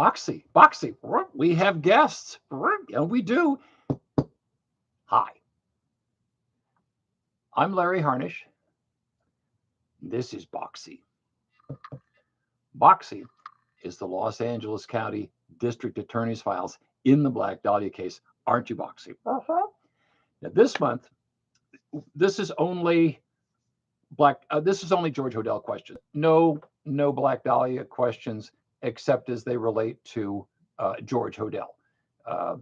Boxy, we have guests, and we do. Hi, I'm Larry Harnish. This is Boxy. Boxy is the Los Angeles County District Attorney's files in the Black Dahlia case. Aren't you, Boxy? Now, this month, this is only George Hodel questions. No Black Dahlia questions except as they relate to George Hodel.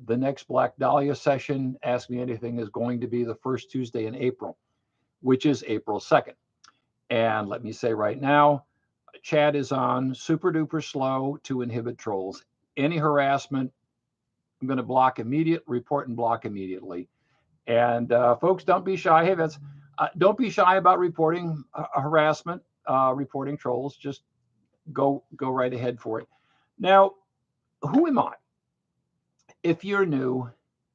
The next Black Dahlia session, Ask Me Anything, is going to be the first Tuesday in April, which is April 2nd. And let me say right now, chat is on super duper slow to inhibit trolls. Any harassment, I'm going to report and block immediately. And folks, don't be shy. Hey, don't be shy about reporting harassment, reporting trolls. Just go right ahead for it. Now, who am I? If you're new,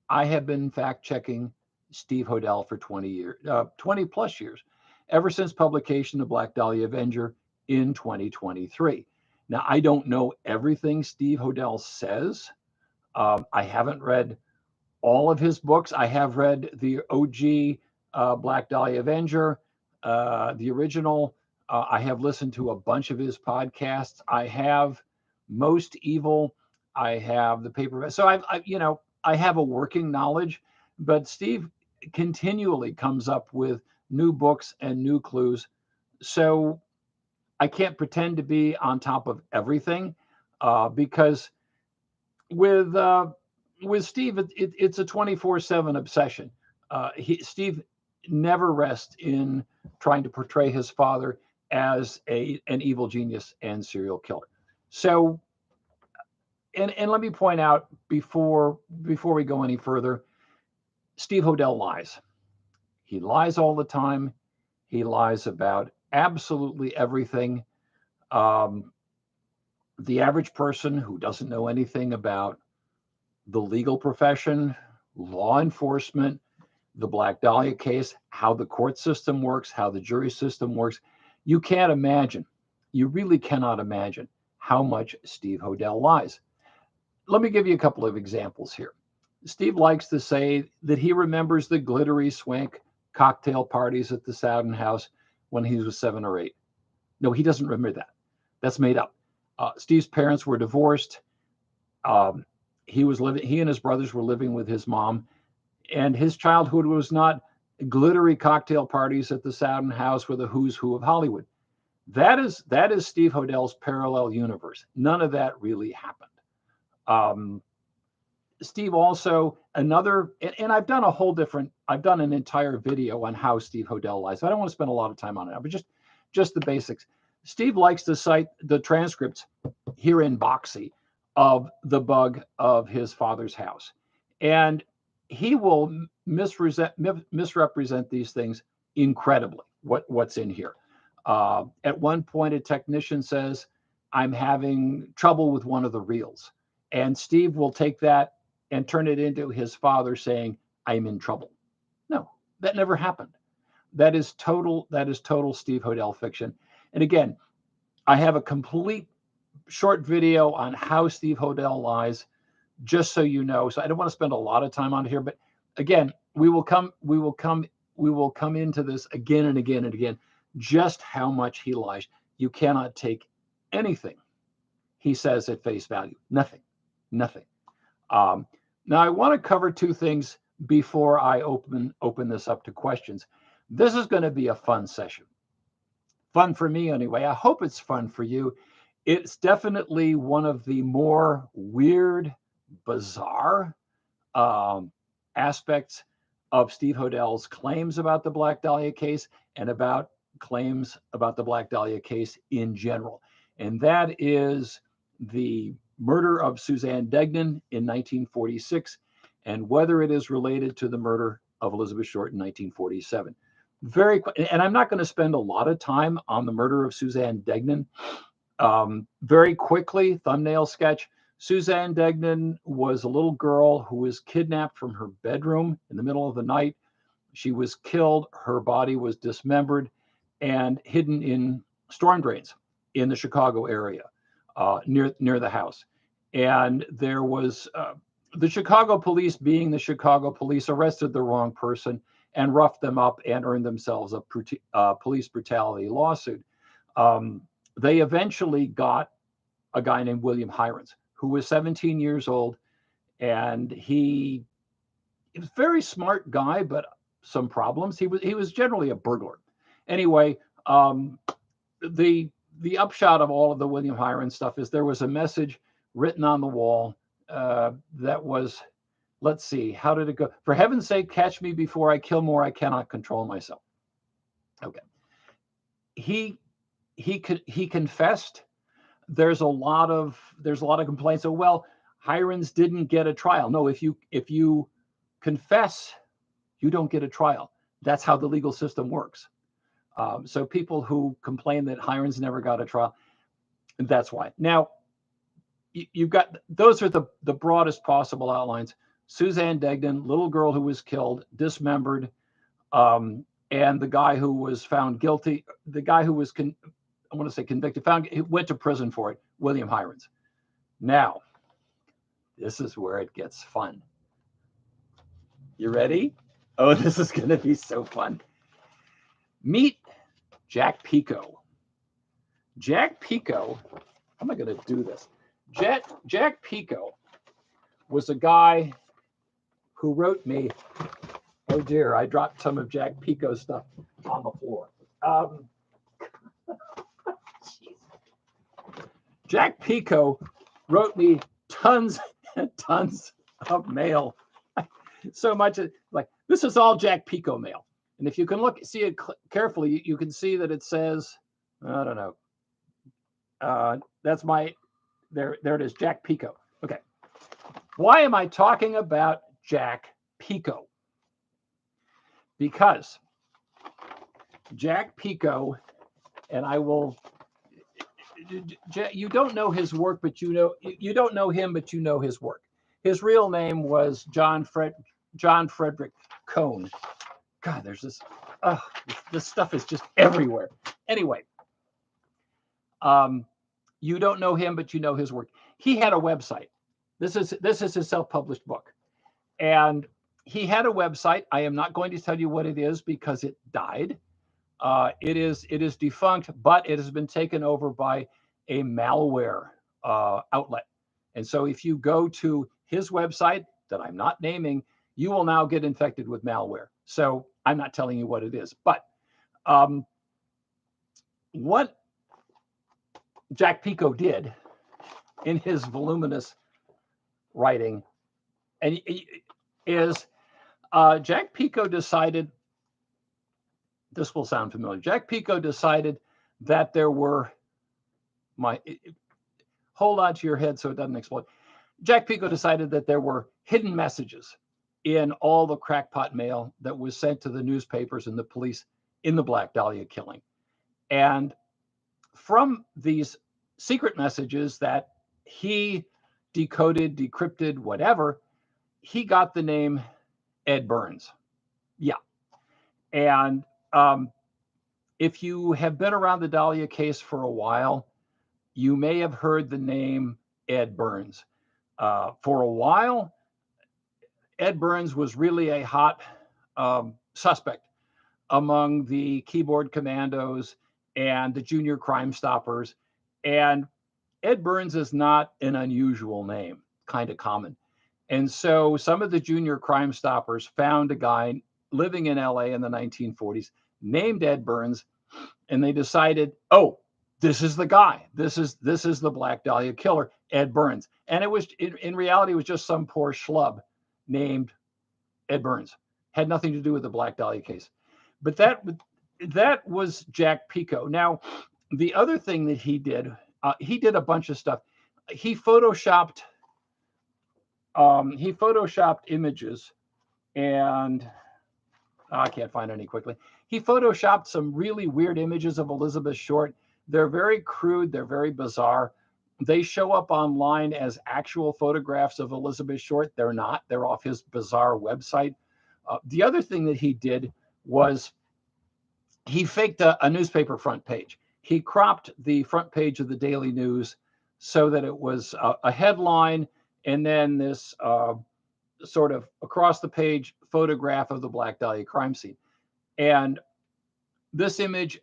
I have been fact checking Steve Hodel for 20 plus years, ever since publication of Black Dahlia Avenger in 2023. Now, I don't know everything Steve Hodel says. I haven't read all of his books. I have read the OG Black Dahlia Avenger, the original. I have listened to a bunch of his podcasts. I have Most Evil. I have the paperback. So I have a working knowledge, but Steve continually comes up with new books and new clues. So I can't pretend to be on top of everything because with Steve, it's a 24/7 obsession. Steve never rests in trying to portray his father as an evil genius and serial killer. So, and let me point out before we go any further, Steve Hodel lies. He lies all the time. He lies about absolutely everything. The average person who doesn't know anything about the legal profession, law enforcement, the Black Dahlia case, how the court system works, how the jury system works, you can't imagine, you really cannot imagine how much Steve Hodel lies. Let me give you a couple of examples here. Steve likes to say that he remembers the glittery swank cocktail parties at the Sowden house when he was 7 or 8. No, he doesn't remember that. That's made up. Steve's parents were divorced. He and his brothers were living with his mom, and his childhood was not glittery cocktail parties at the Sowden house with a who's who of Hollywood. That is Steve Hodel's parallel universe. None of that really happened. Steve also and I've done an entire video on how Steve Hodel lies. I don't want to spend a lot of time on it, but just the basics. Steve likes to cite the transcripts here in Boxy of the bug of his father's house. And he will misrepresent these things incredibly, what's in here. At one point, a technician says, I'm having trouble with one of the reels. And Steve will take that and turn it into his father saying, I'm in trouble. No, that never happened. That is total Steve Hodel fiction. And again, I have a complete short video on how Steve Hodel lies, just so you know. So I don't want to spend a lot of time on it here, but again, we will come into this again and again and again, just how much he lies. You cannot take anything he says at face value. Nothing. Now I want to cover two things before I open this up to questions. This is going to be a fun session. Fun for me anyway. I hope it's fun for you. It's definitely one of the more weird, bizarre aspects of Steve Hodel's claims about the Black Dahlia case and about claims about the Black Dahlia case in general. And that is the murder of Suzanne Degnan in 1946 and whether it is related to the murder of Elizabeth Short in 1947. And I'm not going to spend a lot of time on the murder of Suzanne Degnan. Very quickly, thumbnail sketch. Suzanne Degnan was a little girl who was kidnapped from her bedroom in the middle of the night. She was killed. Her body was dismembered and hidden in storm drains in the Chicago area near the house. And there was the Chicago police, being the Chicago police, arrested the wrong person and roughed them up and earned themselves a police brutality lawsuit. They eventually got a guy named William Hirons, who was 17 years old, and he was a very smart guy, but some problems. He was generally a burglar. Anyway, the upshot of all of the William Hirons stuff is there was a message written on the wall that was, let's see, how did it go? For heaven's sake, catch me before I kill more. I cannot control myself. Okay. He confessed. There's a lot of complaints. So, well, Hirons didn't get a trial. No, if you confess, you don't get a trial. That's how the legal system works. So people who complain that Hirons never got a trial, that's why. Now, you've got, those are the broadest possible outlines. Suzanne Degnan, little girl who was killed, dismembered, and the guy who was found guilty, the guy who was, I want to say convicted, went to prison for it, William Hirons. Now, this is where it gets fun. You ready? Oh, this is going to be so fun. Meet Jack Pico. Jack Pico, how am I going to do this? Jack Pico was a guy who wrote me, oh dear, I dropped some of Jack Pico's stuff on the floor. Jack Pico wrote me tons and tons of mail. So much, like, this is all Jack Pico mail. And if you can see it carefully, you can see that it says, I don't know. That's my, there it is, Jack Pico. Okay. Why am I talking about Jack Pico? Because Jack Pico, and I will, you don't know his work, but you don't know him, but you know his work. His real name was John Frederick Kohne. God, there's this stuff is just everywhere. Anyway, you don't know him, but you know his work. He had a website. This is his self-published book, and he had a website. I am not going to tell you what it is because it died. It is defunct, but it has been taken over by a malware outlet. And so if you go to his website that I'm not naming, you will now get infected with malware. So I'm not telling you what it is. But what Jack Pico did in his voluminous writing is Jack Pico decided, this will sound familiar. Jack Pico decided that there were, hold on to your head so it doesn't explode. Jack Pico decided that there were hidden messages in all the crackpot mail that was sent to the newspapers and the police in the Black Dahlia killing. And from these secret messages that he decoded, decrypted, whatever, he got the name Ed Burns. Yeah. And if you have been around the Dahlia case for a while, you may have heard the name Ed Burns. For a while, Ed Burns was really a hot suspect among the keyboard commandos and the junior crime stoppers. And Ed Burns is not an unusual name, kind of common. And so some of the junior crime stoppers found a guy living in LA in the 1940s named Ed Burns, and they decided, oh, this is the guy. This is the Black Dahlia killer, Ed Burns. And it was, in reality, it was just some poor schlub named Ed Burns. Had nothing to do with the Black Dahlia case. But that was Jack Pico. Now, the other thing that he did a bunch of stuff. He photoshopped images, and I can't find any quickly. He photoshopped some really weird images of Elizabeth Short. They're very crude. They're very bizarre. They show up online as actual photographs of Elizabeth Short. They're not. They're off his bizarre website. The other thing that he did was he faked a newspaper front page. He cropped the front page of the Daily News so that it was a headline and then this sort of across the page photograph of the Black Dahlia crime scene. And this image,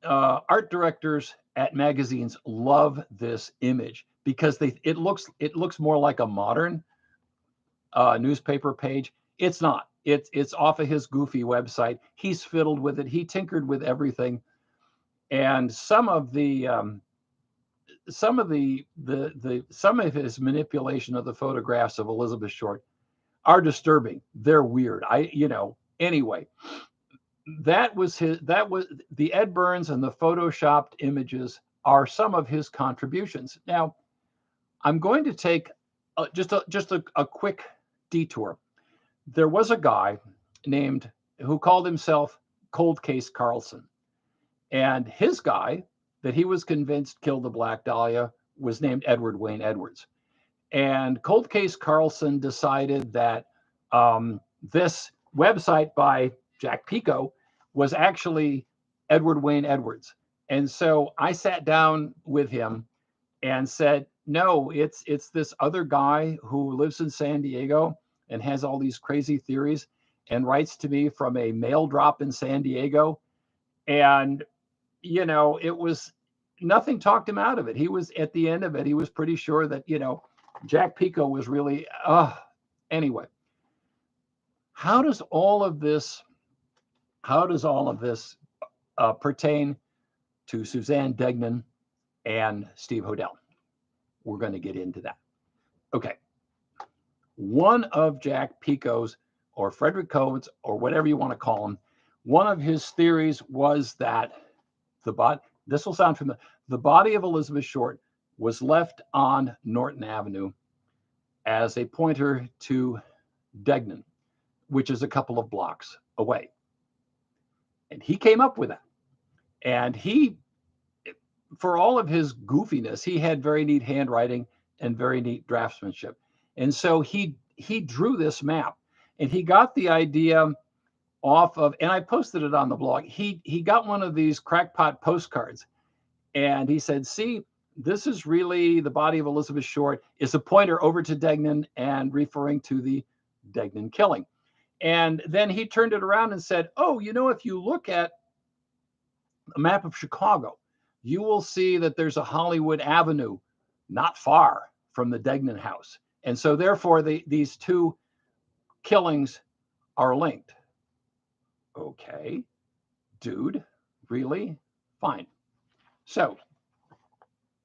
art directors at magazines love this image because it looks more like a modern newspaper page. It's not. It's off of his goofy website. He's fiddled with it. He tinkered with everything, and some of his manipulation of the photographs of Elizabeth Short are disturbing. They're weird. Anyway, that was the Ed Burns, and the photoshopped images are some of his contributions. Now, I'm going to take just a quick detour. There was a guy who called himself Cold Case Carlson, and his guy that he was convinced killed the Black Dahlia was named Edward Wayne Edwards. And Cold Case Carlson decided that this website by Jack Pico was actually Edward Wayne Edwards. And so I sat down with him and said, no, it's this other guy who lives in San Diego and has all these crazy theories and writes to me from a mail drop in San Diego. And, it was nothing talked him out of it. He was at the end of it. He was pretty sure that, Jack Pico was really, anyway. How does all of this pertain to Suzanne Degnan and Steve Hodel? We're going to get into that. Okay. One of Jack Pico's, or Frederick Cohen's, or whatever you want to call him, one of his theories was that this will sound familiar, the body of Elizabeth Short was left on Norton Avenue as a pointer to Degnan, which is a couple of blocks away. And he came up with that. And for all of his goofiness, he had very neat handwriting and very neat draftsmanship. And so he drew this map, and he got the idea off of, and I posted it on the blog. He got one of these crackpot postcards, and he said, see, this is really the body of Elizabeth Short, is a pointer over to Degnan and referring to the Degnan killing. And then he turned it around and said, oh, if you look at a map of Chicago, you will see that there's a Hollywood Avenue not far from the Degnan house. And so therefore these two killings are linked. Okay, dude, really? Fine. So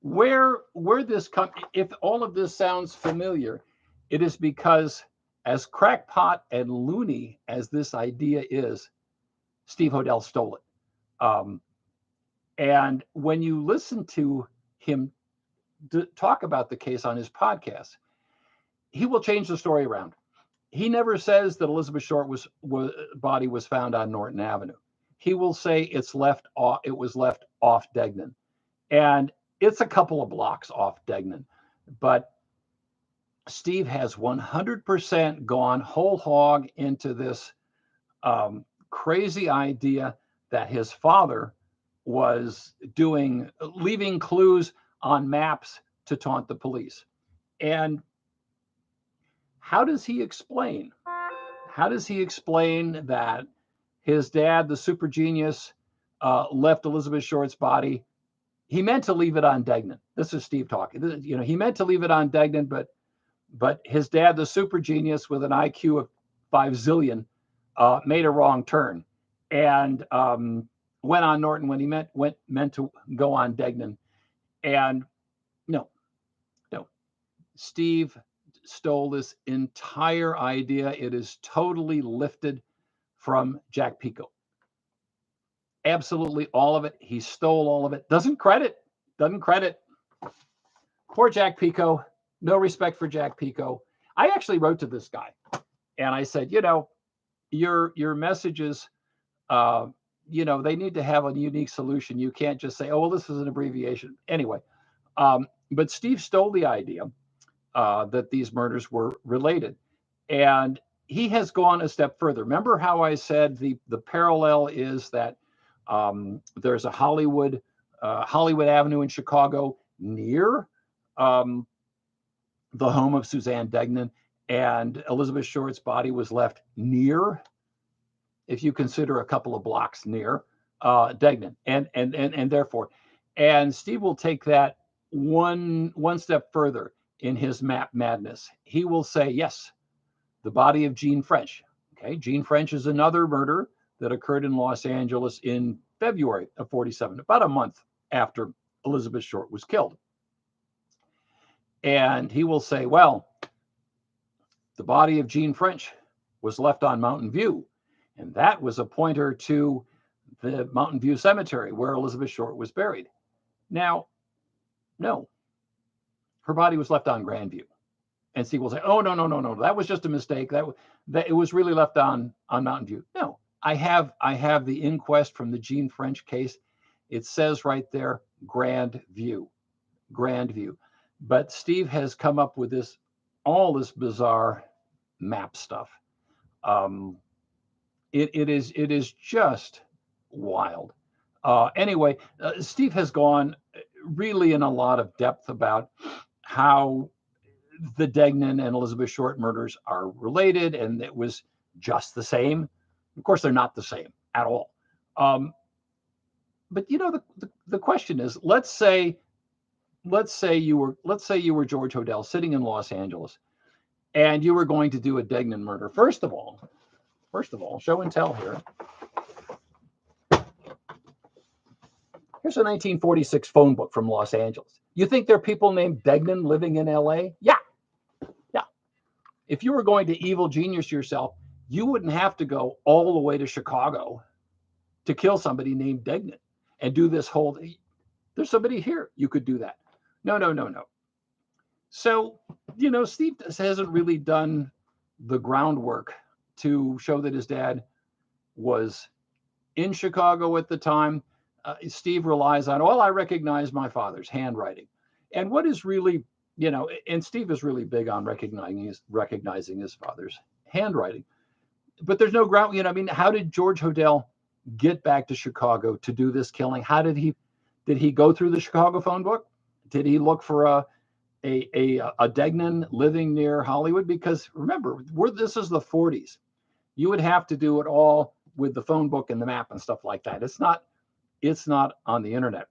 where this comes, if all of this sounds familiar, it is because as crackpot and loony as this idea is, Steve Hodel stole it. And when you listen to him talk about the case on his podcast, he will change the story around. He never says that Elizabeth Short body was found on Norton Avenue. He will say it was left off Degnan, and it's a couple of blocks off Degnan. But Steve has 100% gone whole hog into this crazy idea that his father was leaving clues on maps to taunt the police. And how does he explain that his dad, the super genius, left Elizabeth Short's body? He meant to leave it on Degnan. This is Steve talking. He meant to leave it on Degnan, but his dad, the super genius with an IQ of 5 zillion, made a wrong turn and went on Norton when he meant to go on Degnan. And no, Steve stole this entire idea. It is totally lifted from Jack Pico. Absolutely all of it. He stole all of it. Doesn't credit. Poor Jack Pico. No respect for Jack Pico. I actually wrote to this guy and I said, your messages, they need to have a unique solution. You can't just say, oh, well, this is an abbreviation. Anyway, but Steve stole the idea that these murders were related. And he has gone a step further. Remember how I said the parallel is that there's a Hollywood Avenue in Chicago, near the home of Suzanne Degnan, and Elizabeth Short's body was left near, if you consider a couple of blocks near Degnan, and therefore, and Steve will take that one step further in his map madness. He will say, yes, the body of Jean French. Okay, Jean French is another murder that occurred in Los Angeles in February of 47, about a month after Elizabeth Short was killed. And he will say, well, the body of Jean French was left on Mountain View. And that was a pointer to the Mountain View Cemetery where Elizabeth Short was buried. Now, no, her body was left on Grandview. And Steve will say, oh, no, that was just a mistake. That it was really left on Mountain View. No, I have the inquest from the Jean French case. It says right there, Grandview. But Steve has come up with all this bizarre map stuff. It is just wild. Anyway, Steve has gone really in a lot of depth about how the Degnan and Elizabeth Short murders are related, and it was just the same. Of course, they're not the same at all. But the question is, let's say you were George Hodel sitting in Los Angeles, and you were going to do a Degnan murder. First of all, show and tell here. Here's a 1946 phone book from Los Angeles. You think there are people named Degnan living in LA? Yeah. If you were going to evil genius yourself, you wouldn't have to go all the way to Chicago to kill somebody named Degnan and do this whole. There's somebody here. You could do that. No. So, Steve hasn't really done the groundwork to show that his dad was in Chicago at the time. Steve relies on, I recognize my father's handwriting. And what is really, and Steve is really big on recognizing his father's handwriting. But there's no ground, how did George Hodel get back to Chicago to do this killing? How did he go through the Chicago phone book? Did he look for a Degnan living near Hollywood? Because remember, this is the 40s. You would have to do it all with the phone book and the map and stuff like that. It's not on the internet.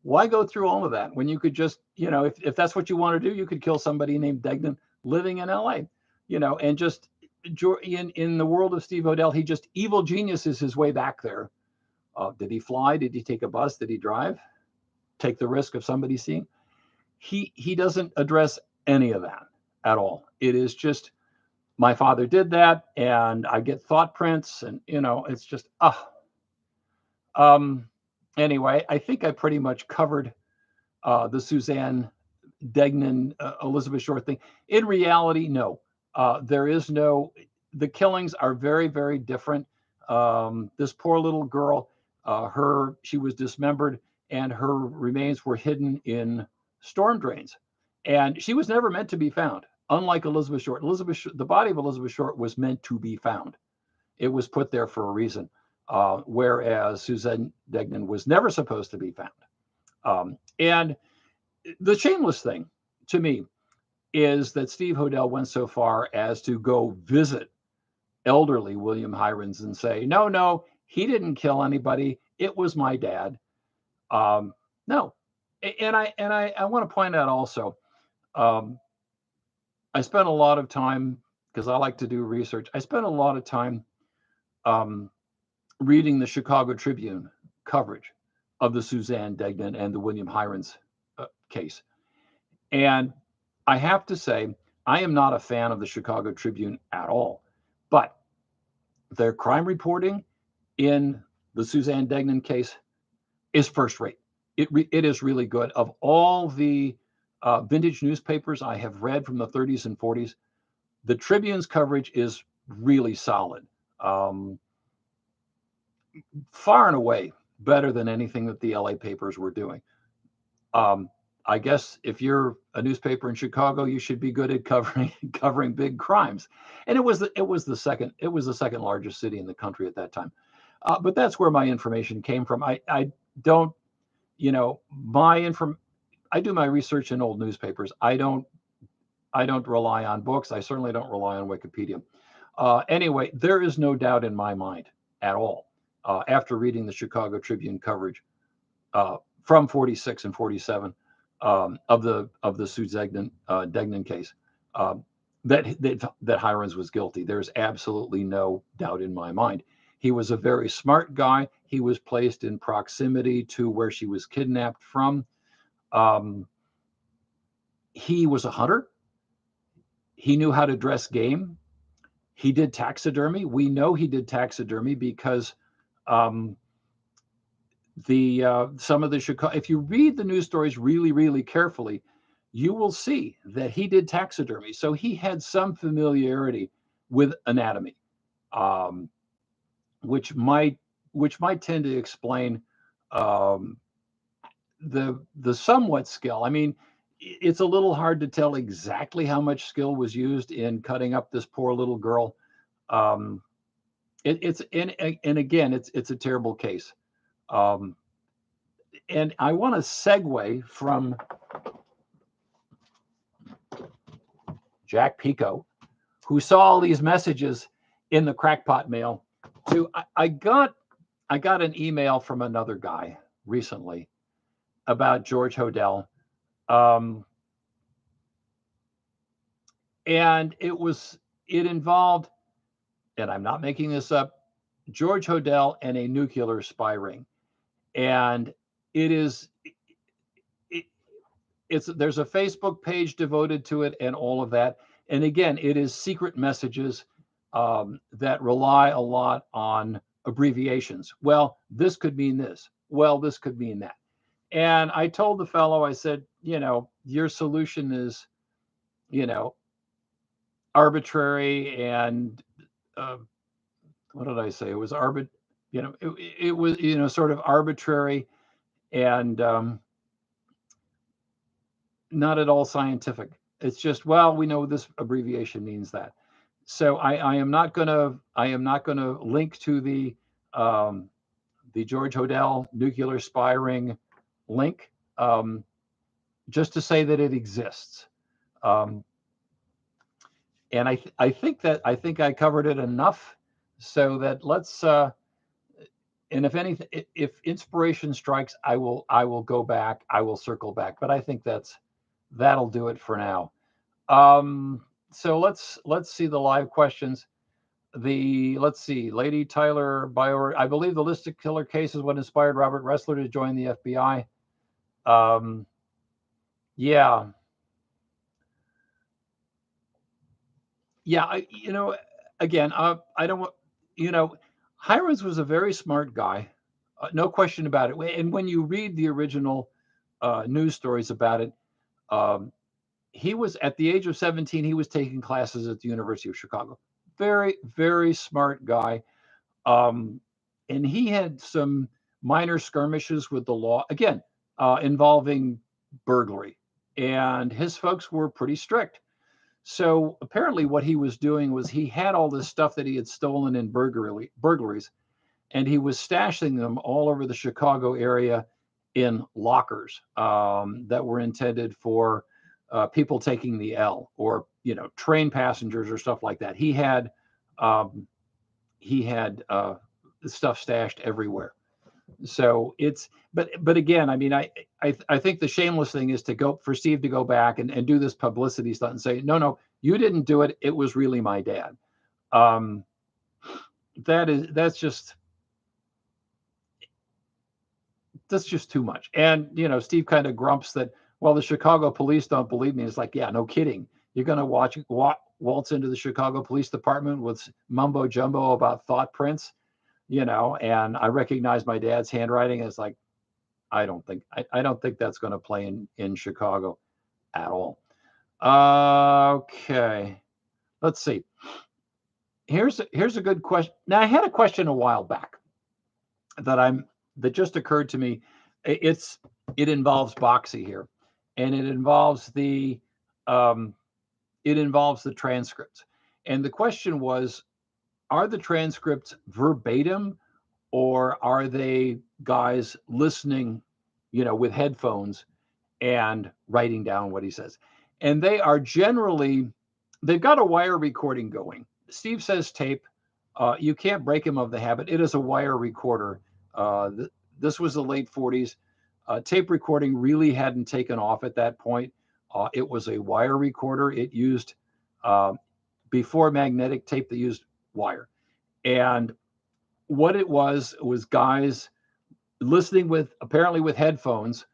Why go through all of that when you could just, if that's what you want to do, you could kill somebody named Degnan living in LA, and just in the world of Steve Hodel, he just evil geniuses his way back there. Did he fly? Did he take a bus? Did he drive? Take the risk of somebody seeing? He doesn't address any of that at all. It is just, my father did that, and I get thought prints, and it's just anyway, I think I pretty much covered the Suzanne Degnan Elizabeth Short thing. In reality, no, there is no. The killings are very, very different. This poor little girl, she was dismembered, and her remains were hidden in storm drains, and she was never meant to be found. Unlike Elizabeth Short, the body of Elizabeth Short was meant to be found. It was put there for a reason. Whereas Suzanne Degnan was never supposed to be found. And the shameless thing to me is that Steve Hodel went so far as to go visit elderly William Hirons and say, no, he didn't kill anybody. It was my dad. No. And I want to point out also, I spent a lot of time, because I like to do research, I spent a lot of time reading the Chicago Tribune coverage of the Suzanne Degnan and the William Hirons case. And I have to say, I am not a fan of the Chicago Tribune at all, but their crime reporting in the Suzanne Degnan case is first rate. It is really good. Of all the vintage newspapers I have read from the 30s and 40s, the Tribune's coverage is really solid. Far and away better than anything that the LA papers were doing. I guess if you're a newspaper in Chicago, you should be good at covering big crimes. And it was the second largest city in the country at that time. But that's where my information came from. I don't, I do my research in old newspapers. I don't rely on books. I certainly don't rely on Wikipedia. Anyway, there is no doubt in my mind at all, after reading the Chicago Tribune coverage from 46 and 47 of the Suzanne Degnan case, uh, that Hirons was guilty. There's absolutely no doubt in my mind. He was a very smart guy. He was placed in proximity to where she was kidnapped from. Um, he was a hunter. He knew how to dress game. He did taxidermy. We know he did taxidermy because um, the some of the Chicago. If you read the news stories really, really carefully, you will see that he did taxidermy. So he had some familiarity with anatomy, um, which might tend to explain um, the somewhat skill. I mean, it's a little hard to tell exactly how much skill was used in cutting up this poor little girl. Um, it's and again, it's a terrible case. Um, and I want to segue from Jack Pico, who saw all these messages in the crackpot mail, to I got an email from another guy recently about George Hodel. Um, and it involved, and I'm not making this up, George Hodel and a nuclear spy ring. And it is it, it's there's a Facebook page devoted to it and all of that. And again, it is secret messages that rely a lot on abbreviations. Well, this could mean this. Well, this could mean that. And I told the fellow, I said, your solution is, you know, arbitrary and uh, what did I say? It was it was, sort of arbitrary and not at all scientific. It's just, well, we know this abbreviation means that. So I am not gonna link to the George Hodel nuclear spy ring link, just to say that it exists. Um, and I think I covered it enough, so that let's. And if anything, if inspiration strikes, I will go back. I will circle back. But I think that'll do it for now. So let's see the live questions. Let's see, Lady Tyler Bio. I believe the Listic Killer case is what inspired Robert Ressler to join the FBI. Um, yeah, yeah. Again, I don't want, you know, Hirons was a very smart guy, no question about it. And when you read the original news stories about it, um, he was at the age of 17. He was taking classes at the University of Chicago. Very, very smart guy. Um, and he had some minor skirmishes with the law, again, involving burglary. And his folks were pretty strict. So apparently, what he was doing was he had all this stuff that he had stolen in burglaries, and he was stashing them all over the Chicago area in lockers that were intended for people taking the L, or train passengers or stuff like that. Um, he had stuff stashed everywhere. So but again, I mean, I think the shameless thing is to go for Steve to go back and do this publicity stunt and say, no, you didn't do it. It was really my dad. Um, that's just too much. And Steve kind of grumps that, well, the Chicago police don't believe me. It's like, yeah, no kidding. You're going to waltz into the Chicago Police Department with mumbo jumbo about thought prints, and I recognize my dad's handwriting. It's like, I don't think that's going to play in Chicago at all. Okay, let's see. Here's a good question. Now, I had a question a while back that just occurred to me. It involves Boxy here, and um, it involves the transcripts. And the question was, are the transcripts verbatim, or are they guys listening with headphones and writing down what he says. And they are generally, they've got a wire recording going. Steve says tape. You can't break him of the habit. It is a wire recorder. This was the late 40s. Tape recording really hadn't taken off at that point. It was a wire recorder. It used, before magnetic tape, they used wire. And what it was guys listening apparently with headphones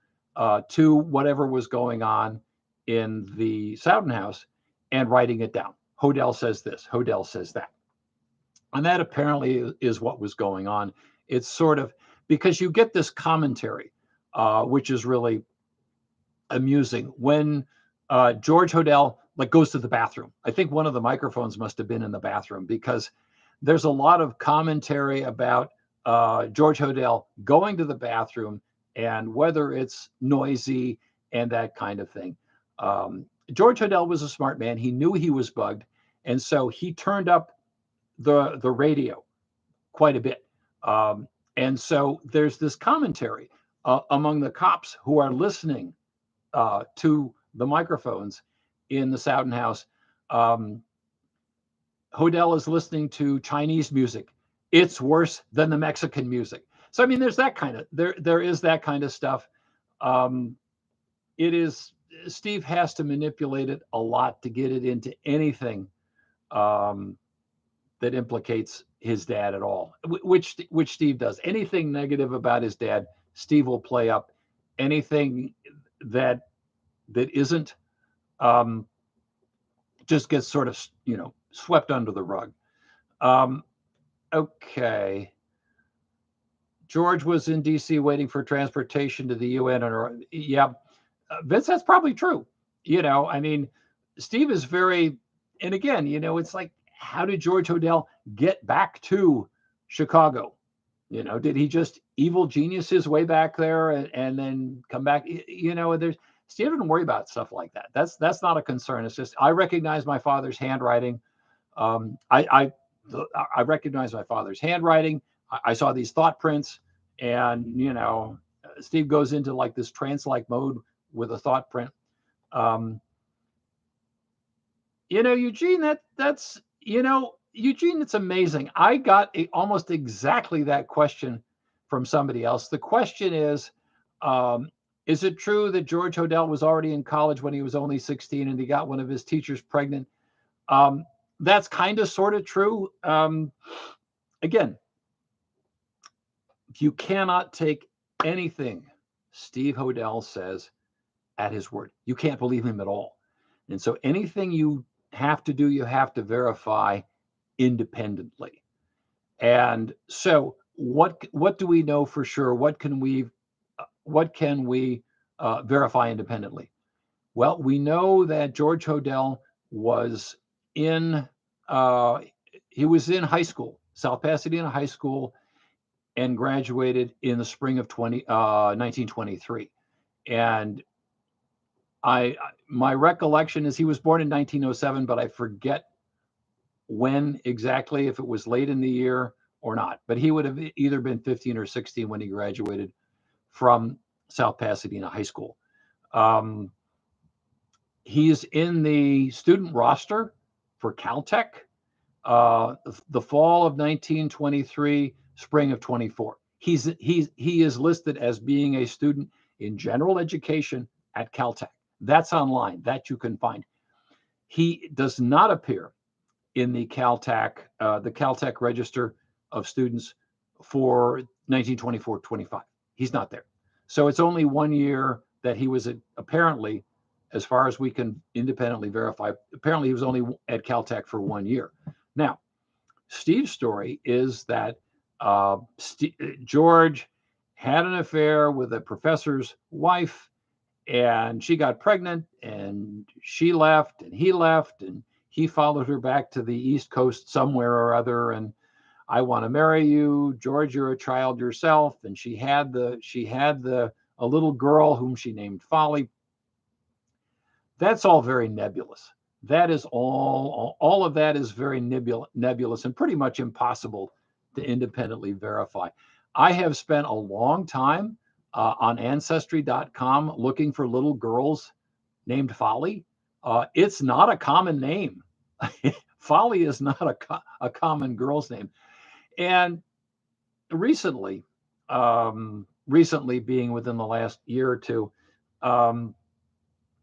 to whatever was going on in the Souden house and writing it down. Hodel says this, Hodel says that. And that apparently is what was going on. It's sort of, because you get this commentary, which is really amusing. When George Hodel goes to the bathroom, I think one of the microphones must have been in the bathroom, because there's a lot of commentary about George Hodel going to the bathroom and whether it's noisy and that kind of thing. George Hodel was a smart man. He knew he was bugged, and so he turned up the radio quite a bit. And so there's this commentary among the cops who are listening to the microphones in the Souden house. Hodel is listening to Chinese music. It's worse than the Mexican music. So, I mean, there's that kind of, there is that kind of stuff. Steve has to manipulate it a lot to get it into anything that implicates his dad at all, which Steve does. Anything negative about his dad, Steve will play up. Anything that isn't, just gets sort of, swept under the rug. Okay. George was in D.C. waiting for transportation to the UN. Yeah, Vince, that's probably true. I mean, Steve is very, and again, it's like, how did George Hodel get back to Chicago? Did he just evil genius his way back there and then come back? Steve didn't worry about stuff like that. That's not a concern. It's just, I recognize my father's handwriting. I recognize my father's handwriting. I saw these thought prints, and Steve goes into like this trance-like mode with a thought print. Eugene, Eugene, it's amazing. I got almost exactly that question from somebody else. The question is it true that George Hodel was already in college when he was only 16 and he got one of his teachers pregnant? That's kind of sort of true. Again, you cannot take anything Steve Hodel says at his word. You can't believe him at all. And so anything you have to do, you have to verify independently. And so what do we know for sure? What can we verify independently? Well, we know that George Hodel was in high school, South Pasadena High School, and graduated in the spring of 1923. And my recollection is he was born in 1907, but I forget when exactly, if it was late in the year or not. But he would have either been 15 or 16 when he graduated from South Pasadena High School. He's in the student roster for Caltech, the fall of 1923, spring of 24. He is listed as being a student in general education at Caltech. That's online, that you can find. He does not appear in the Caltech register of students for 1924-25. He's not there. So it's only 1 year that he was apparently, as far as we can independently verify, apparently he was only at Caltech for 1 year. Now, Steve's story is that George had an affair with a professor's wife, and she got pregnant, and she left, and he followed her back to the East Coast somewhere or other, and I want to marry you, George, you're a child yourself. And she had a little girl whom she named Folly. That's all very nebulous. That is all of that is very nebulous and pretty much impossible to independently verify. I have spent a long time on Ancestry.com looking for little girls named Folly. It's not a common name. Folly is not a common girl's name. And recently, recently being within the last year or two,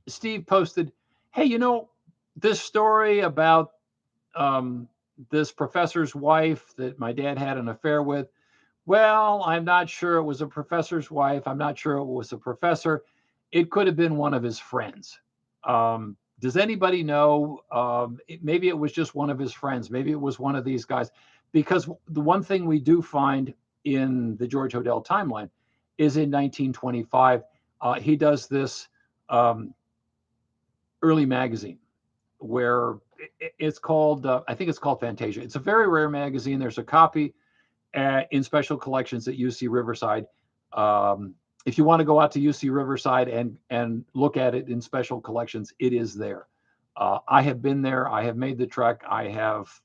Steve posted, hey, you know, this story about this professor's wife that my dad had an affair with. Well, I'm not sure it was a professor's wife. I'm not sure it was a professor. It could have been one of his friends. Does anybody know? Maybe it was just one of his friends. Maybe it was one of these guys. Because the one thing we do find in the George Hodel timeline is in 1925, he does this early magazine where it's called, I think it's called Fantasia. It's a very rare magazine. There's a copy in special collections at UC Riverside. If you want to go out to UC Riverside and look at it in special collections, it is there. I have been there. I have made the trek. I have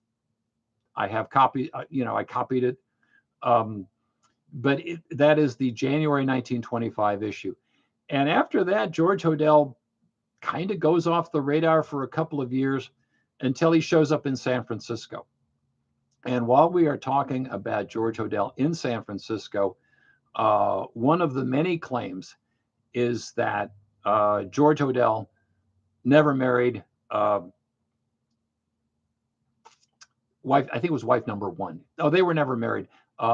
copied, I copied it. But that is the January 1925 issue. And after that, George Hodel kind of goes off the radar for a couple of years until he shows up in San Francisco. And while we are talking about George Hodel in San Francisco, one of the many claims is that George Hodel never married wife. I think it was wife number one. Oh, they were never married.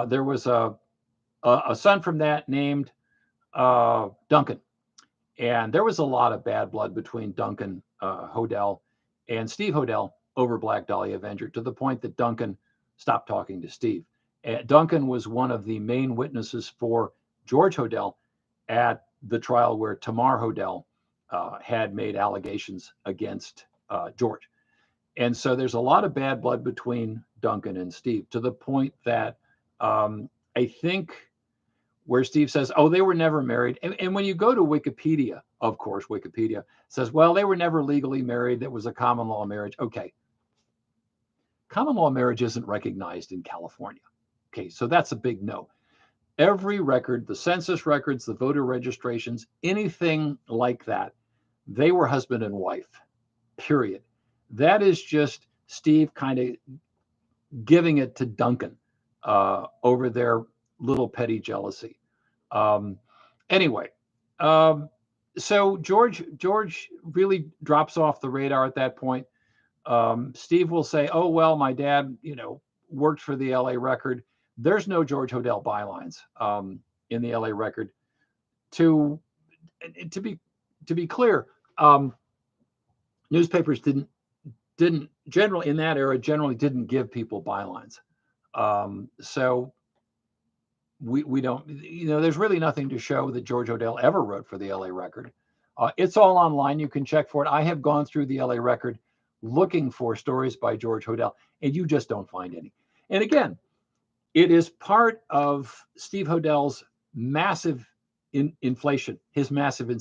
There was a son from that named Duncan. And there was a lot of bad blood between Duncan Hodel and Steve Hodel over Black Dahlia Avenger, to the point that Duncan stopped talking to Steve. Duncan was one of the main witnesses for George Hodel at the trial where Tamar Hodel had made allegations against George. And so there's a lot of bad blood between Duncan and Steve, to the point that I think where Steve says, oh, they were never married. And when you go to Wikipedia, of course, Wikipedia says, well, they were never legally married. That was a common law marriage. Okay. Common law marriage isn't recognized in California. Okay, so that's a big no. Every record, the census records, the voter registrations, anything like that, they were husband and wife, period. That is just Steve kind of giving it to Duncan over their little petty jealousy. Anyway, so George really drops off the radar at that point. Steve will say, oh, well, my dad, worked for the LA Record. There's no George Hodel bylines in the LA Record. To be clear, newspapers didn't generally in that era didn't give people bylines. So we don't, there's really nothing to show that George Hodel ever wrote for the LA Record. It's all online. You can check for it. I have gone through the LA Record looking for stories by George Hodel, and you just don't find any. And again, it is part of Steve Hodel's massive inflation, his massive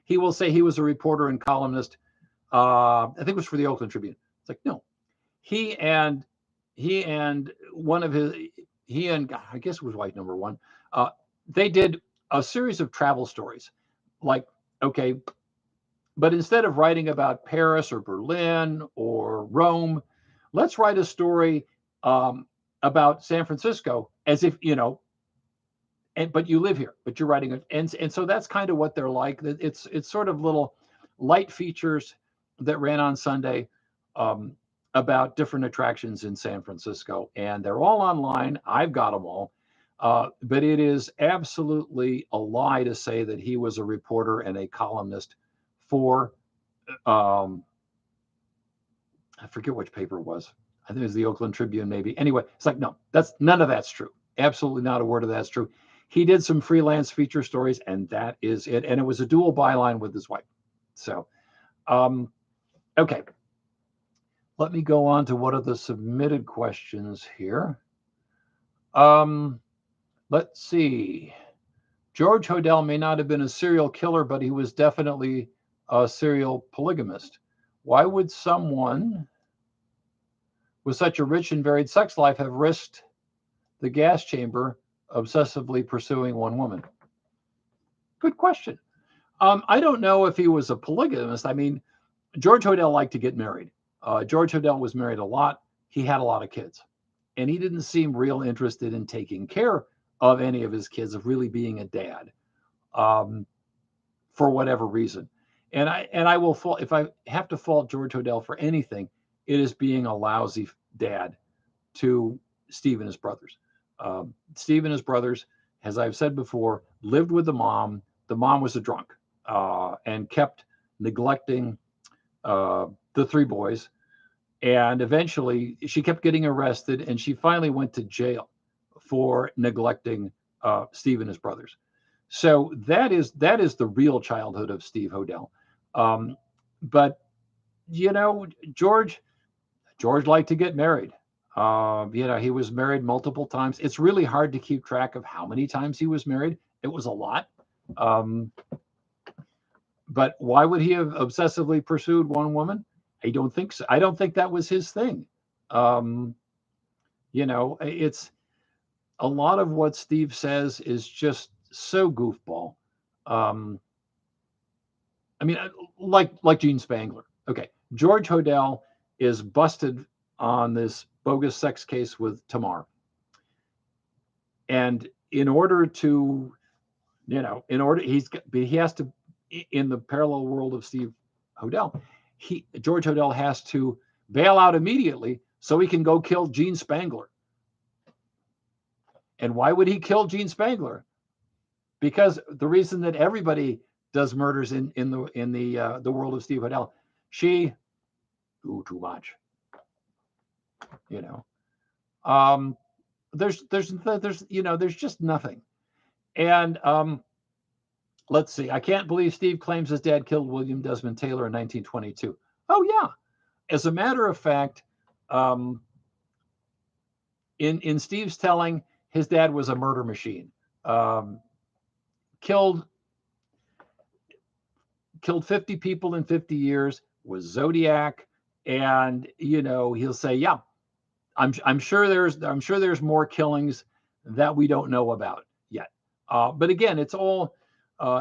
he will say he was a reporter and columnist. I think it was for the Oakland Tribune. It's like, no, he and one of his, I guess it was wife number one, they did a series of travel stories. Like, okay, but instead of writing about Paris or Berlin or Rome, let's write a story about San Francisco, as if, but you live here, but you're writing it. And so that's kind of what they're like. It's sort of little light features that ran on Sunday about different attractions in San Francisco. And they're all online. I've got them all. But it is absolutely a lie to say that he was a reporter and a columnist for, I forget which paper it was. I think it was the Oakland Tribune, maybe. Anyway, it's like, no, none of that's true. Absolutely not a word of that's true. He did some freelance feature stories, and that is it. And it was a dual byline with his wife. So, okay. Let me go on to what are the submitted questions here. Let's see. George Hodel may not have been a serial killer, but he was definitely a serial polygamist. Why would someone with such a rich and varied sex life have risked the gas chamber obsessively pursuing one woman? Good question. I don't know if he was a polygamist. I mean, George Hodel liked to get married. George Hodel was married a lot. He had a lot of kids, and he didn't seem real interested in taking care of any of his kids, of really being a dad, um, for whatever reason. And I will fault, if I have to fault George Hodel for anything, it is being a lousy dad to Steve and his brothers. Steve and his brothers, as I've said before, lived with the mom. The mom was a drunk, and kept neglecting the three boys. And eventually, she kept getting arrested, and she finally went to jail for neglecting Steve and his brothers. So that is the real childhood of Steve Hodel. Um, but you know, George liked to get married. He was married multiple times. It's really hard to keep track of how many times he was married. It was a lot. Um, but why would he have obsessively pursued one woman? I don't think so. I don't think that was his thing. Um, it's a lot of what Steve says is just so goofball. Um, I mean, like Gene Spangler. Okay, George Hodel is busted on this bogus sex case with Tamar, and in order to, he has to, in the parallel world of Steve Hodel, George Hodel has to bail out immediately so he can go kill Gene Spangler. And why would he kill Gene Spangler? Because the reason that everybody does murders in the world of Steve Hodel, she too much, you know. Um, there's just nothing. And let's see. I can't believe Steve claims his dad killed William Desmond Taylor in 1922. Oh yeah. As a matter of fact, um, in Steve's telling, his dad was a murder machine. Um, killed 50 people in 50 years, was Zodiac, and he'll say, yeah, I'm sure there's more killings that we don't know about yet. But again, it's all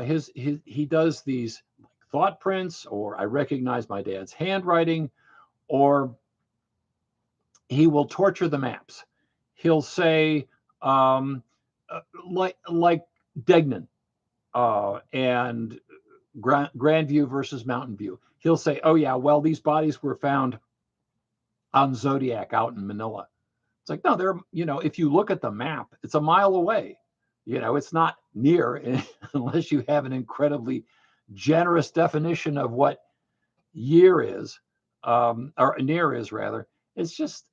his he does these thought prints, or I recognize my dad's handwriting, or he will torture the maps. He'll say, like Degnan, and Grandview versus Mountain View. He'll say, oh yeah, well, these bodies were found on Zodiac out in Manila. It's like, no, if you look at the map, it's a mile away. It's not near unless you have an incredibly generous definition of what year is, or near is rather. It's just,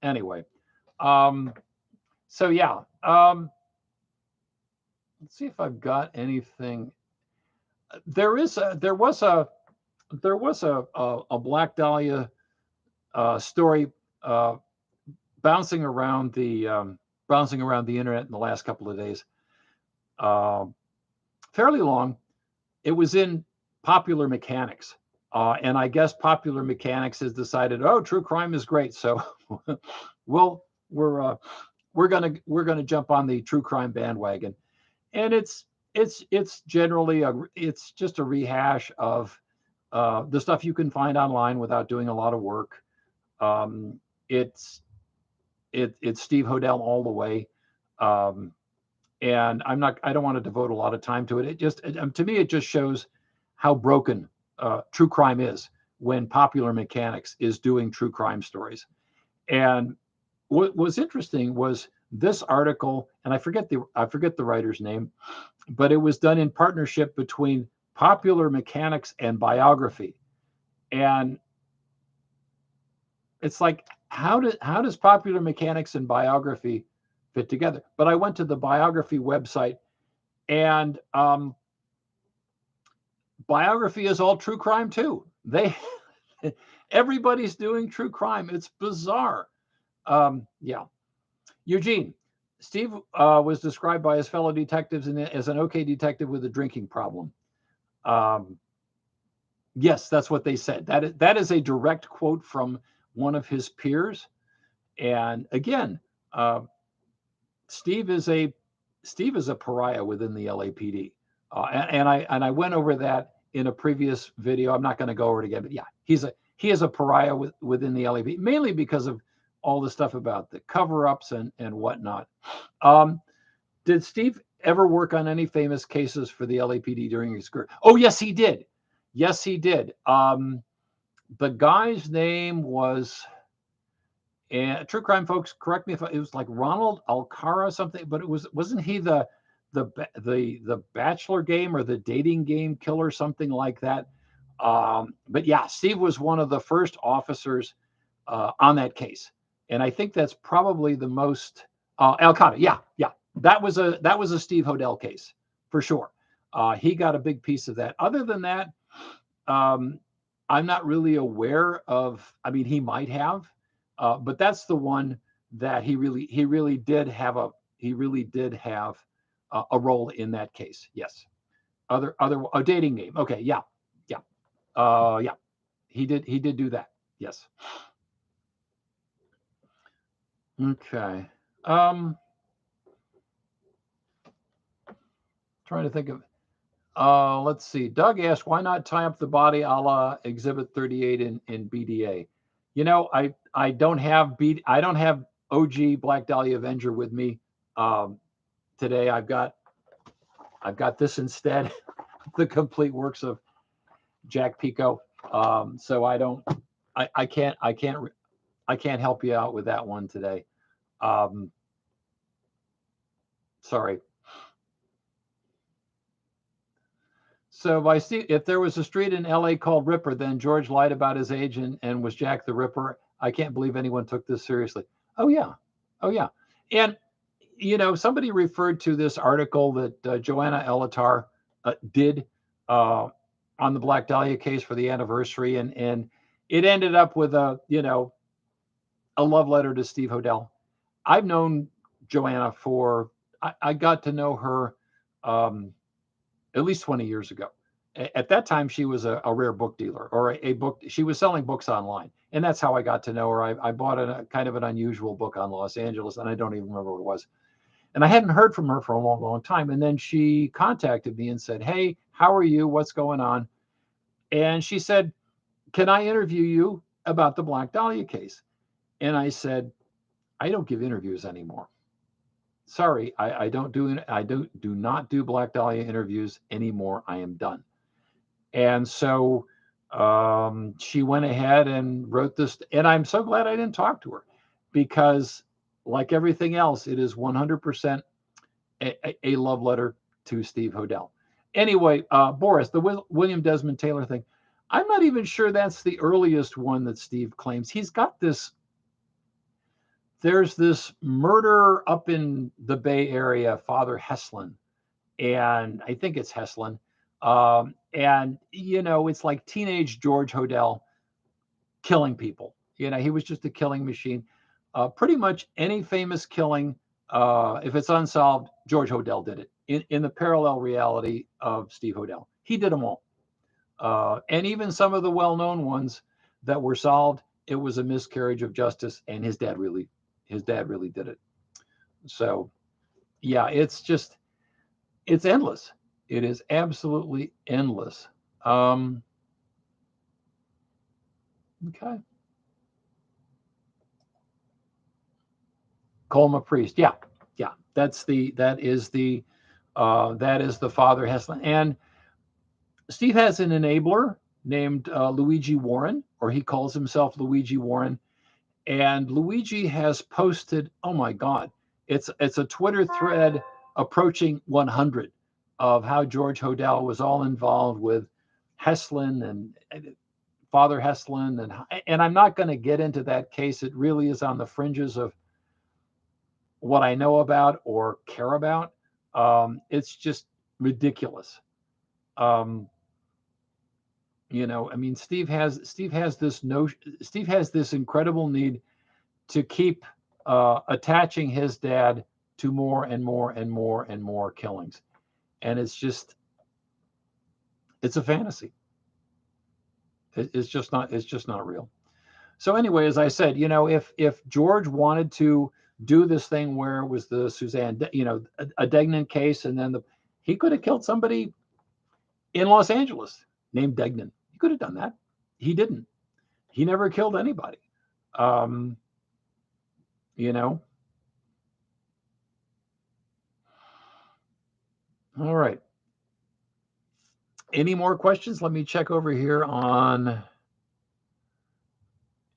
anyway. So yeah, let's see if I've got anything. There was a Black Dahlia story bouncing around the internet in the last couple of days. Fairly long. It was in Popular Mechanics, and I guess Popular Mechanics has decided, oh, true crime is great, so we're gonna jump on the true crime bandwagon, and it's generally it's just a rehash of the stuff you can find online without doing a lot of work. It's Steve Hodel all the way, and I don't want to devote a lot of time to it. It just to me it just shows how broken true crime is when Popular Mechanics is doing true crime stories. And what was interesting was this article, and I forget the writer's name, but it was done in partnership between Popular Mechanics and Biography. And it's like, how does Popular Mechanics and Biography fit together? But I went to the Biography website, and Biography is all true crime too. Everybody's doing true crime. It's bizarre. Yeah. Eugene, Steve was described by his fellow detectives as an okay detective with a drinking problem. Yes, that's what they said. That is a direct quote from one of his peers. And again, Steve is a Steve is a pariah within the LAPD, and I went over that in a previous video. I'm not going to go over it again, but yeah, he is a pariah within the LAPD, mainly because of all the stuff about the cover-ups and whatnot. Did Steve ever work on any famous cases for the LAPD during his career? Oh, yes, he did. Yes, he did. The guy's name was, and true crime folks, correct me if it was like Ronald Alcara something, but wasn't he the Bachelor game or the dating game killer, something like that? But yeah, Steve was one of the first officers on that case, and I think that's probably the most Alcana. Yeah, yeah, that was a Steve Hodel case for sure. He got a big piece of that. Other than that, I'm not really aware of. I mean, he might have, but that's the one that he really did have a role in that case. Yes. Other a dating game. Okay. Yeah. Yeah. Yeah. He did do that. Yes. Okay. Trying to think of. Let's see. Doug asked, why not tie up the body a la Exhibit 38 in BDA? You know, I don't have OG Black Dahlia Avenger with me today. I've got this instead, the complete works of Jack Pico. So I can't help you out with that one today. Sorry. So if there was a street in LA called Ripper, then George lied about his age and was Jack the Ripper. I can't believe anyone took this seriously. Oh yeah. Oh yeah. And you know, somebody referred to this article that Joanna Elatar did on the Black Dahlia case for the anniversary, and it ended up with a love letter to Steve Hodel. I've known Joanna I got to know her at least 20 years ago. At that time, she was a rare book dealer or a book. She was selling books online, and that's how I got to know her. I bought a kind of an unusual book on Los Angeles, and I don't even remember what it was. And I hadn't heard from her for a long, long time. And then she contacted me and said, "Hey, how are you? What's going on?" And she said, "Can I interview you about the Black Dahlia case?" And I said, "I don't give interviews anymore. Sorry, I do not do Black Dahlia interviews anymore. I am done." And so she went ahead and wrote this, and I'm so glad I didn't talk to her, because like everything else, it is 100% a love letter to Steve Hodel. Anyway, Boris, the William Desmond Taylor thing, I'm not even sure that's the earliest one that Steve claims. He's got this. There's this murder up in the Bay Area, Father Heslin, and I think it's Heslin. And you know, it's like teenage George Hodel killing people. You know, he was just a killing machine. Pretty much any famous killing, if it's unsolved, George Hodel did it in the parallel reality of Steve Hodel. He did them all. And even some of the well-known ones that were solved, it was a miscarriage of justice, and his dad really did it. So yeah, it's endless. It is absolutely endless. Okay. Colma Priest. Yeah. Yeah. That is the Father Heslin. And Steve has an enabler named Luigi Warren, or he calls himself Luigi Warren. And Luigi has posted, oh my God, it's a Twitter thread approaching 100 of how George Hodel was all involved with Heslin and Father Heslin, and I'm not going to get into that case. It really is on the fringes of what I know about or care about. It's just ridiculous. You know, I mean, Steve has this incredible need to keep attaching his dad to more and more and more and more killings, and it's a fantasy. It's just not real. So anyway, as I said, you know, if George wanted to do this thing where it was the Suzanne, a Degnan case, and then he could have killed somebody in Los Angeles named Degnan. He could have done that. He didn't. He never killed anybody. Um, you know. All right. Any more questions? Let me check over here on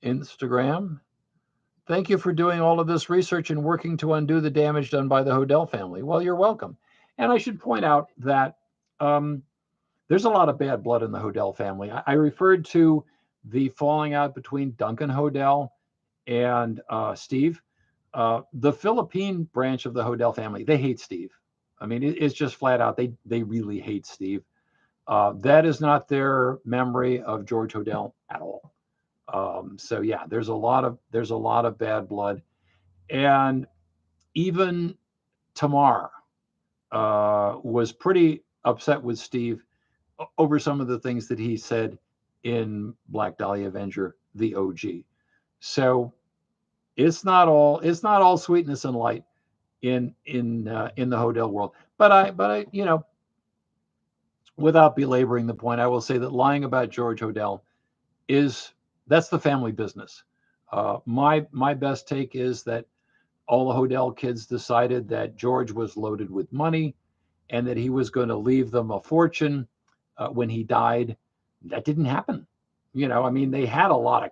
Instagram. Thank you for doing all of this research and working to undo the damage done by the Hodel family. Well, you're welcome. And I should point out that there's a lot of bad blood in the Hodel family. I referred to the falling out between Duncan Hodel and Steve. The Philippine branch of the Hodel family, they hate Steve. I mean, it's just flat out. They really hate Steve. That is not their memory of George Hodel at all. So yeah, there's a lot of bad blood, and even Tamar was pretty upset with Steve over some of the things that he said in Black Dahlia Avenger, the OG. So it's not all sweetness and light in the Hodel world. But I without belaboring the point, I will say that lying about George Hodel that's the family business. My best take is that all the Hodel kids decided that George was loaded with money and that he was going to leave them a fortune when he died. That didn't happen. I mean, they had a lot of,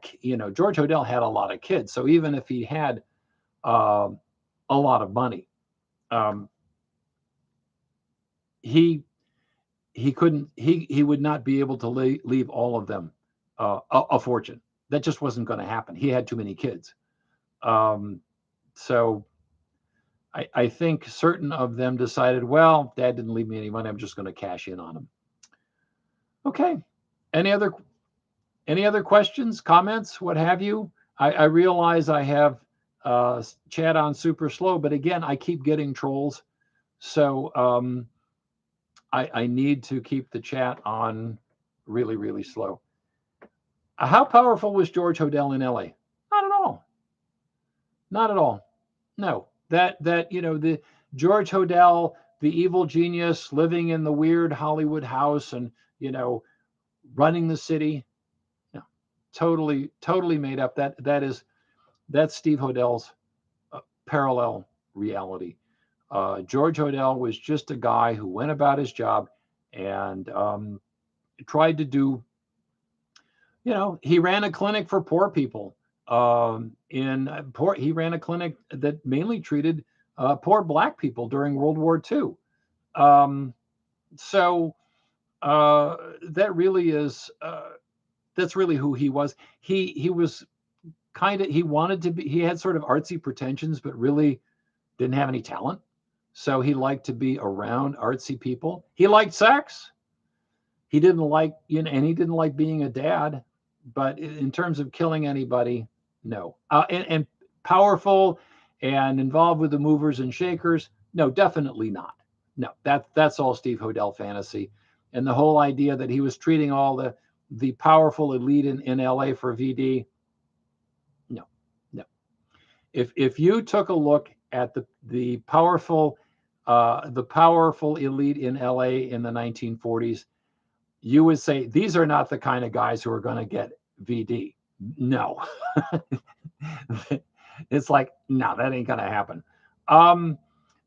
George Hodel had a lot of kids. So even if he had a lot of money, he couldn't, he would not be able to leave all of them a fortune. That just wasn't going to happen. He had too many kids. So I think certain of them decided, well, Dad didn't leave me any money. I'm just going to cash in on him. Okay. Any other questions, comments, what have you? I realize I have chat on super slow, but again, I keep getting trolls. So I need to keep the chat on really, really slow. How powerful was George Hodel in LA? Not at all. Not at all. No. That the George Hodel, the evil genius living in the weird Hollywood house and running the city. No. Totally made up. That's Steve Hodel's parallel reality. George Hodel was just a guy who went about his job and tried to do. He ran a clinic for poor people. He ran a clinic that mainly treated poor Black people during World War II. So that really is that's really who he was. He was he wanted to be. He had sort of artsy pretensions, but really didn't have any talent. So he liked to be around artsy people. He liked sex. He didn't like, and he didn't like being a dad. But in terms of killing anybody, no. And powerful and involved with the movers and shakers, no, definitely not. No, that's all Steve Hodel fantasy. And the whole idea that he was treating all the powerful elite in LA for VD, no. If you took a look at the powerful elite in LA in the 1940s, you would say these are not the kind of guys who are going to get VD. No. It's like, no, that ain't going to happen.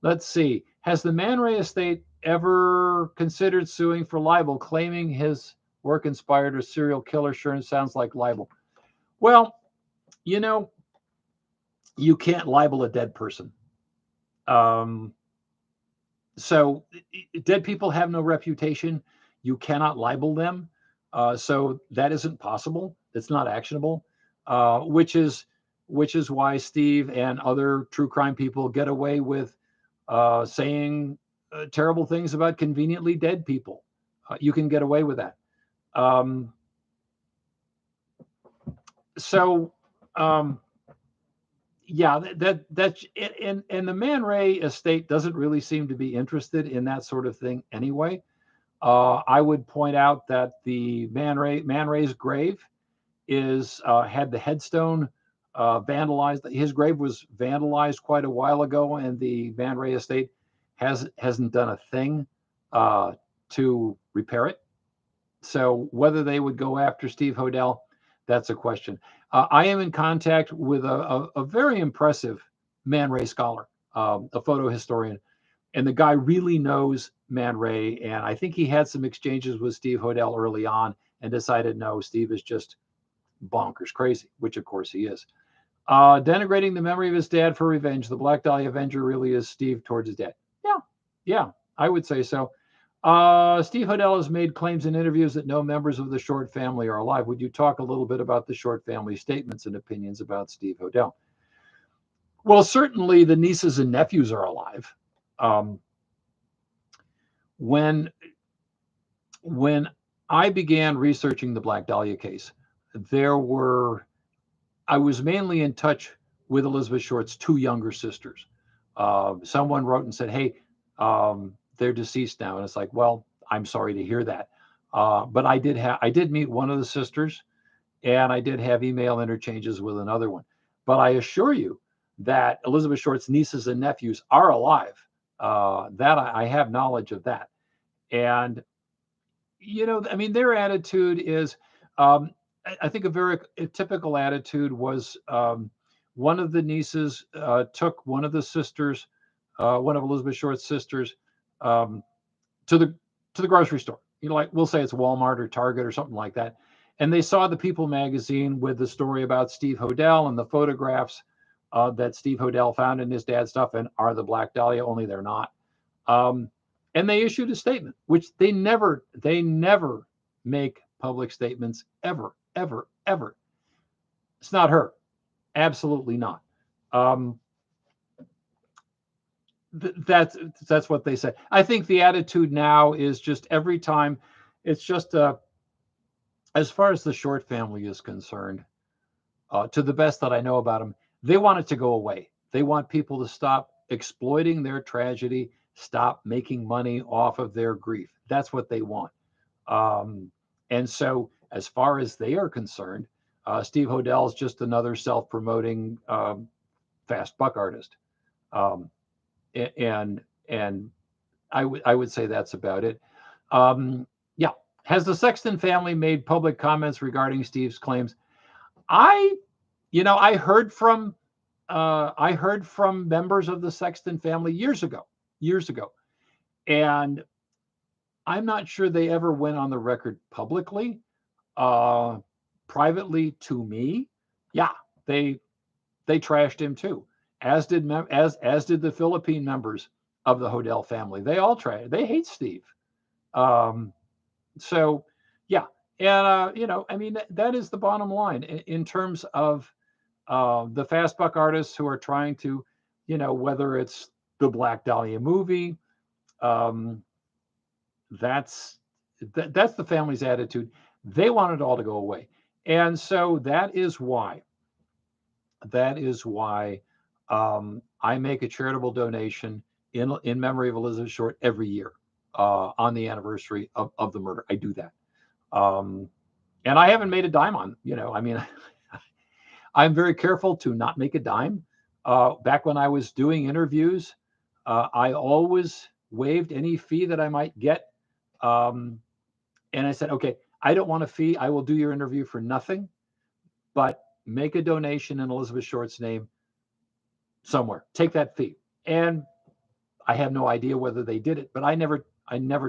Let's see. Has the Man Ray estate ever considered suing for libel, claiming his work inspired a serial killer? Sure, it sounds like libel. Well, you can't libel a dead person. So dead people have no reputation. You cannot libel them. So that isn't possible. It's not actionable, which is why Steve and other true crime people get away with saying terrible things about conveniently dead people. You can get away with that. Yeah, that's it. And the Man Ray estate doesn't really seem to be interested in that sort of thing anyway. I would point out that the Man Ray's grave had the headstone vandalized. His grave was vandalized quite a while ago, and the Van Ray estate hasn't done a thing to repair it. So whether they would go after Steve Hodel, that's a question. I am in contact with a very impressive Man Ray scholar, a photo historian, and the guy really knows Man Ray. And I think he had some exchanges with Steve Hodel early on and decided, no, Steve is just bonkers crazy, which of course he is. Denigrating the memory of his dad for revenge. The Black Dahlia Avenger really is Steve towards his dad. Yeah, I would say so. Steve Hodel has made claims in interviews that no members of the Short family are alive. Would you talk a little bit about the Short family statements and opinions about Steve Hodel? Well, certainly the nieces and nephews are alive. When I began researching the Black Dahlia case, I was mainly in touch with Elizabeth Short's two younger sisters. Someone wrote and said, hey, they're deceased now. And it's like, well, I'm sorry to hear that. But I did meet one of the sisters, and I did have email interchanges with another one. But I assure you that Elizabeth Short's nieces and nephews are alive. That I have knowledge of that. And, I mean, their attitude is, I think a typical attitude was one of the nieces took one of the sisters, one of Elizabeth Short's sisters, to the grocery store. Like we'll say it's Walmart or Target or something like that. And they saw the People magazine with the story about Steve Hodel and the photographs that Steve Hodel found in his dad's stuff and are the Black Dahlia, only they're not. And they issued a statement, which they never make public statements ever. It's not her. Absolutely not. That's what they say. I think the attitude now is just every time, it's just as far as the Short family is concerned, to the best that I know about them, they want it to go away. They want people to stop exploiting their tragedy, stop making money off of their grief. That's what they want. And so, as far as they are concerned, Steve Hodel is just another self-promoting fast buck artist. And I would say that's about it. Yeah. Has the Sexton family made public comments regarding Steve's claims? I heard from members of the Sexton family years ago, and I'm not sure they ever went on the record publicly. Privately to me, yeah, they trashed him too, as did the Philippine members of the Hodel family. They all they hate Steve. So yeah, and I mean, that is the bottom line in terms of the fast buck artists who are trying to, whether it's the Black Dahlia movie, that's the family's attitude. They want it all to go away. And so that is why I make a charitable donation in memory of Elizabeth Short every year on the anniversary of the murder. I do that. And I haven't made a dime on, I mean, I'm very careful to not make a dime. Back when I was doing interviews, I always waived any fee that I might get. And I said, okay, I don't want a fee. I will do your interview for nothing, but make a donation in Elizabeth Short's name somewhere. Take that fee. And I have no idea whether they did it, but I never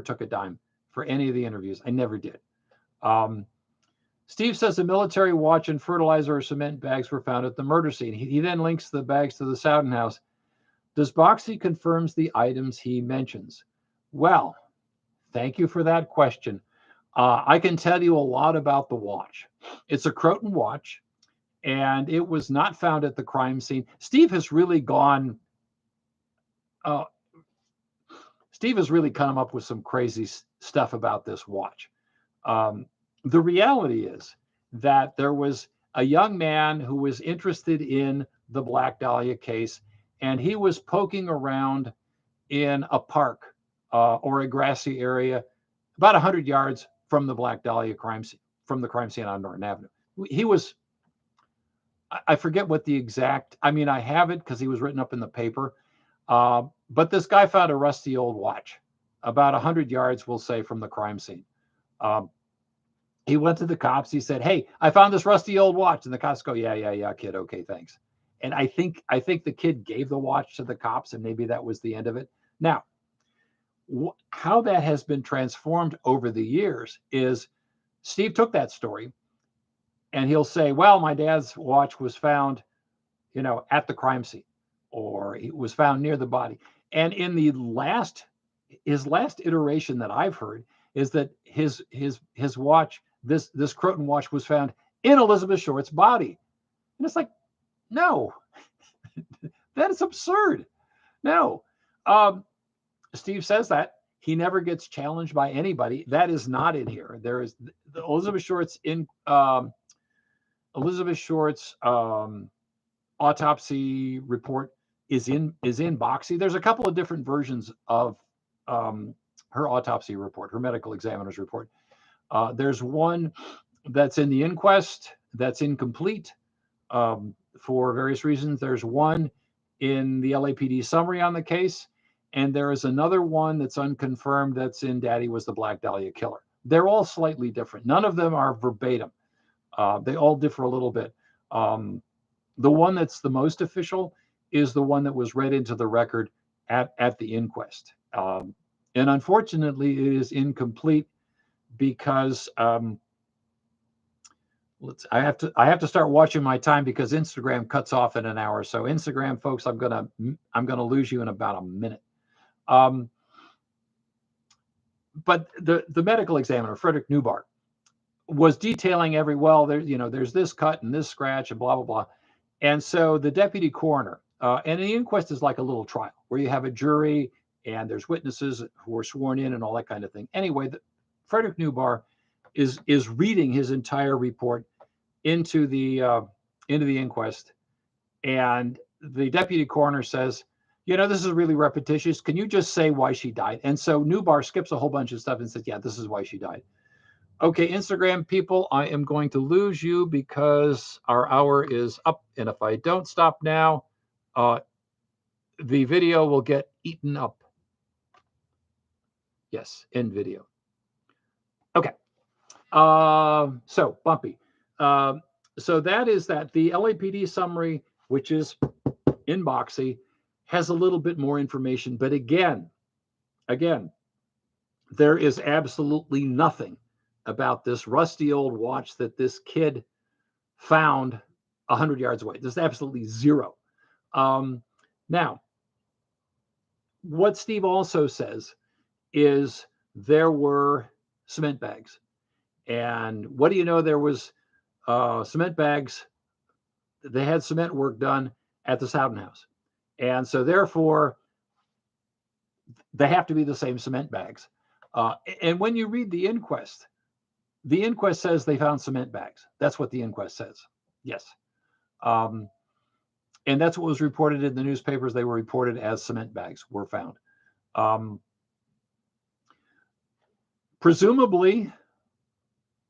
took a dime for any of the interviews. I never did. Steve says a military watch and fertilizer or cement bags were found at the murder scene. He then links the bags to the Sowden house. Does Boxy confirms the items he mentions? Well, thank you for that question. I can tell you a lot about the watch. It's a Croton watch, and it was not found at the crime scene. Steve has really come up with some crazy stuff about this watch. The reality is that there was a young man who was interested in the Black Dahlia case, and he was poking around in a park or a grassy area about 100 yards from the Black Dahlia crime scene, from the crime scene on Norton Avenue. He was, I forget what the exact, I mean, I have it because he was written up in the paper. But this guy found a rusty old watch about 100 yards, we'll say, from the crime scene. He went to the cops. He said, "Hey, I found this rusty old watch." And the cops go, "Yeah, kid. Okay, thanks." And I think the kid gave the watch to the cops, and maybe that was the end of it. Now, how that has been transformed over the years is Steve took that story and he'll say, "Well, my dad's watch was found, at the crime scene, or it was found near the body." And in his last iteration that I've heard is that his watch, this Croton watch, was found in Elizabeth Short's body. And it's like, no, that is absurd. No. Steve says that he never gets challenged by anybody. That is not in here. There is the Elizabeth Short's autopsy report is in Boxy. There's a couple of different versions of her autopsy report, her medical examiner's report. There's one that's in the inquest that's incomplete for various reasons. There's one in the LAPD summary on the case, and there is another one that's unconfirmed that's in Daddy Was the Black Dahlia Killer. They're all slightly different. None of them are verbatim. They all differ a little bit. The one that's the most official is the one that was read into the record at the inquest. And unfortunately, it is incomplete because I have to start watching my time because Instagram cuts off in an hour. So Instagram folks, I'm gonna lose you in about a minute. But the medical examiner, Frederick Newbar, was detailing there's this cut and this scratch and blah blah blah. And so the deputy coroner, and the inquest is like a little trial where you have a jury and there's witnesses who are sworn in and all that kind of thing. Anyway, Frederick Newbar is reading his entire report into the inquest, and the deputy coroner says, "This is really repetitious. Can you just say why she died?" And so Newbar skips a whole bunch of stuff and says, "Yeah, this is why she died." Okay, Instagram people, I am going to lose you because our hour is up, and if I don't stop now, the video will get eaten up. Yes, end video. Okay. So Bumpy. So that is that. The LAPD summary, which is in Boxy, has a little bit more information, but again, there is absolutely nothing about this rusty old watch that this kid found 100 yards away. There's absolutely zero. Now, what Steve also says is there were cement bags. And what do you know? There was cement bags. They had cement work done at the Soudan House. And so therefore, they have to be the same cement bags. And when you read the inquest says they found cement bags. That's what the inquest says. Yes. And that's what was reported in the newspapers. They were reported as cement bags were found. Presumably,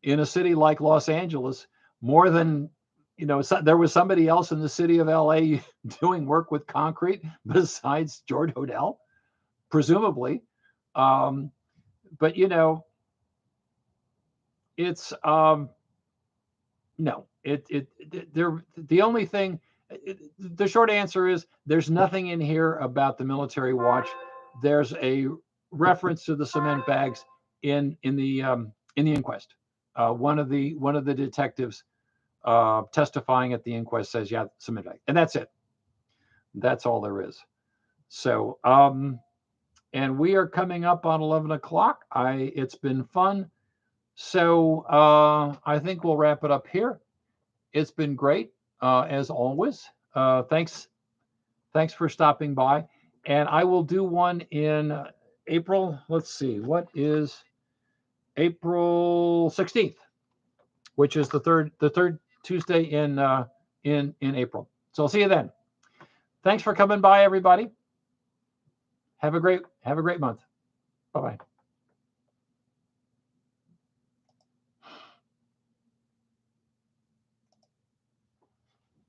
in a city like Los Angeles, more than, there was somebody else in the city of LA doing work with concrete besides George Hodel, presumably. But, it's, no, the only thing, the short answer is there's nothing in here about the military watch. There's a reference to the cement bags in the inquest. One of the detectives testifying at the inquest says, "Yeah, cement bag," and that's it. That's all there is. So, and we are coming up on 11 o'clock. It's been fun. So I think we'll wrap it up here. It's been great as always. Thanks for stopping by, and I will do one in April. Let's see, what is April 16th, which is the third Tuesday in April. So I'll see you then. Thanks for coming by, everybody. Have a great month. Bye-bye.